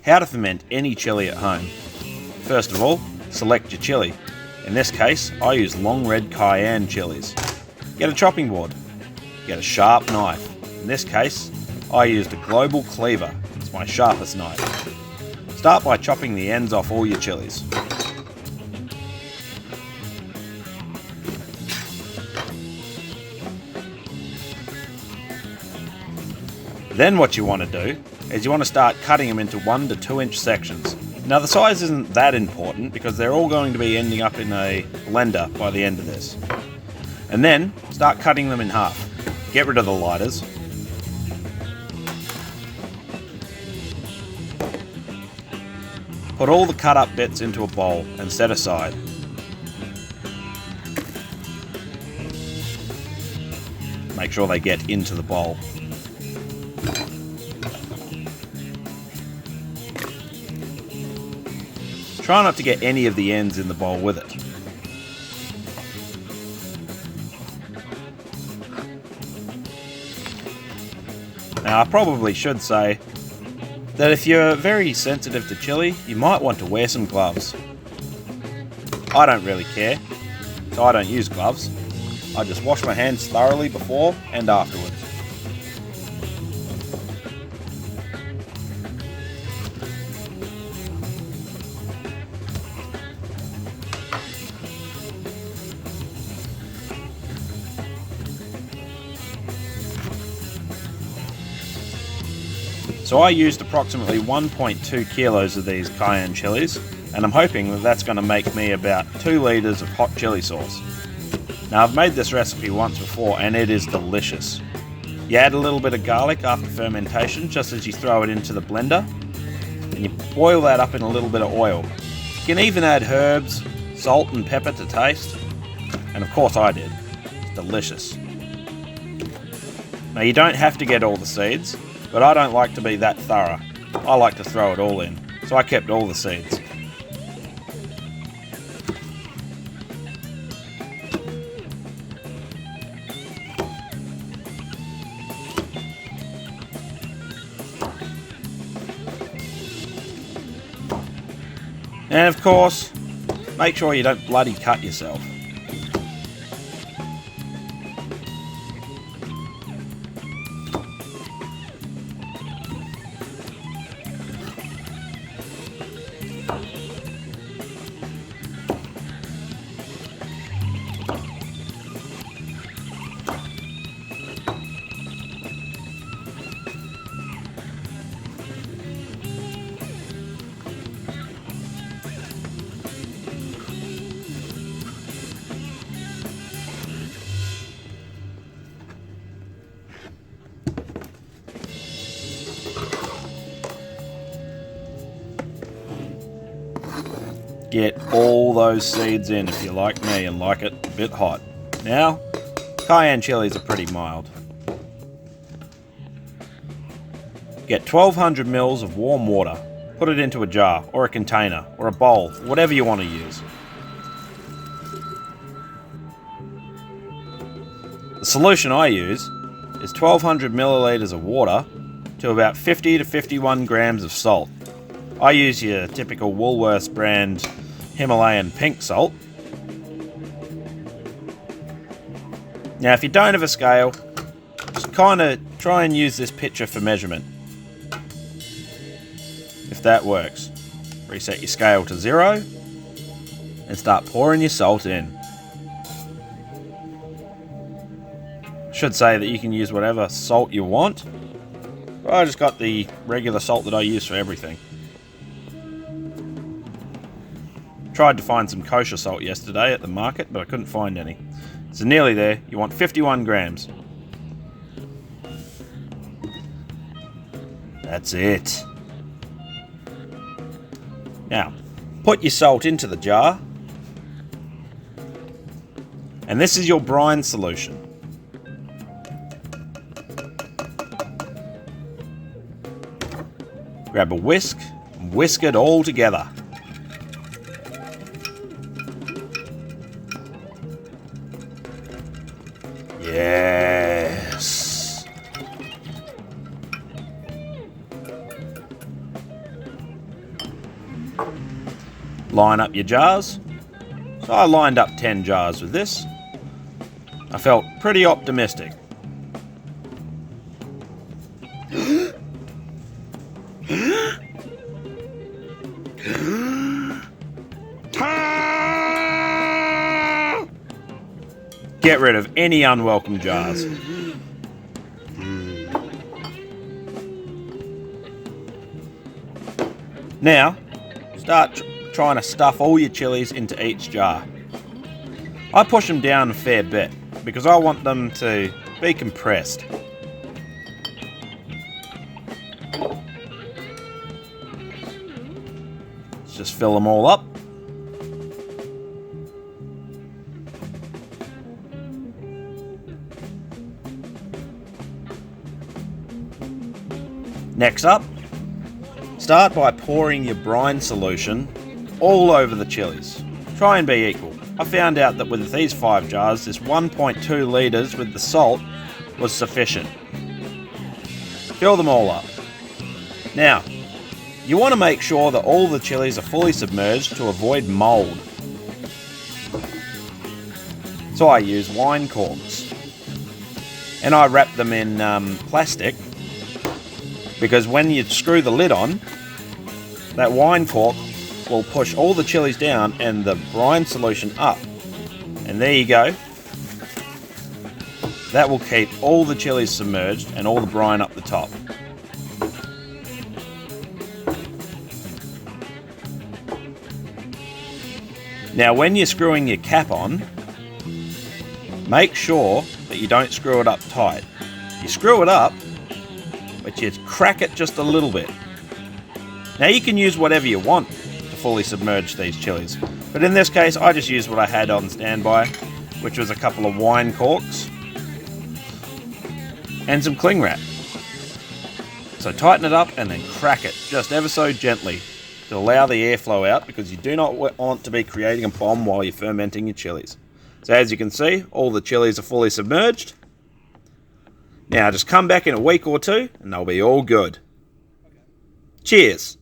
How to ferment any chili at home. First of all, select your chili. In this case, I use long red Cayenne chilies. Get a chopping board. Get a sharp knife. In this case, I used a global cleaver. It's my sharpest knife. Start by chopping the ends off all your chilies. Then what you want to do is you want to start cutting them into 1 to 2 inch sections. Now the size isn't that important because they're all going to be ending up in a blender by the end of this. And then start cutting them in half. Get rid of the lighters. Put all the cut up bits into a bowl and set aside. Make sure they get into the bowl. Try not to get any of the ends in the bowl with it. Now I probably should say that if you're very sensitive to chili, you might want to wear some gloves. I don't really care, so I don't use gloves. I just wash my hands thoroughly before and afterwards. So I used approximately 1.2 kilos of these Cayenne chilies, and I'm hoping that that's going to make me about 2 litres of hot chili sauce. Now I've made this recipe once before and it is delicious. You add a little bit of garlic after fermentation just as you throw it into the blender, and you boil that up in a little bit of oil. You can even add herbs, salt and pepper to taste, and of course I did. It's delicious. Now you don't have to get all the seeds, but I don't like to be that thorough. I like to throw it all in, so I kept all the seeds. And of course, make sure you don't bloody cut yourself. Get all those seeds in if you're like me and like it a bit hot. Now, Cayenne chilies are pretty mild. Get 1200 ml of warm water. Put it into a jar or a container or a bowl, whatever you want to use. The solution I use is 1200 milliliters of water to about 50 to 51 grams of salt. I use your typical Woolworths brand Himalayan pink salt. Now if you don't have a scale, just kind of try and use this pitcher for measurement. If that works, reset your scale to 0 and start pouring your salt in. Should say that you can use whatever salt you want. I just got the regular salt that I use for everything. Tried to find some kosher salt yesterday at the market, but I couldn't find any. So nearly there. You want 51 grams. That's it. Now, put your salt into the jar. And this is your brine solution. Grab a whisk and whisk it all together. Yes. Line up your jars. So I lined up 10 jars with this. I felt pretty optimistic. Get rid of any unwelcome jars. Now, start trying to stuff all your chilies into each jar. I push them down a fair bit because I want them to be compressed. Let's just fill them all up. Next up, start by pouring your brine solution all over the chilies. Try and be equal. I found out that with these 5 jars, this 1.2 litres with the salt was sufficient. Fill them all up. Now, you want to make sure that all the chilies are fully submerged to avoid mould. So I use wine corks. And I wrap them in plastic, because when you screw the lid on, that wine cork will push all the chilies down and the brine solution up. And there you go. That will keep all the chilies submerged and all the brine up the top. Now when you're screwing your cap on, make sure that you don't screw it up tight. You screw it up, but you crack it just a little bit. Now you can use whatever you want to fully submerge these chilies, but in this case I just used what I had on standby, which was a couple of wine corks and some cling wrap. So tighten it up and then crack it just ever so gently to allow the airflow out, because you do not want to be creating a bomb while you're fermenting your chilies. So as you can see, all the chilies are fully submerged. Now just come back in a week or two and they'll be all good. Cheers!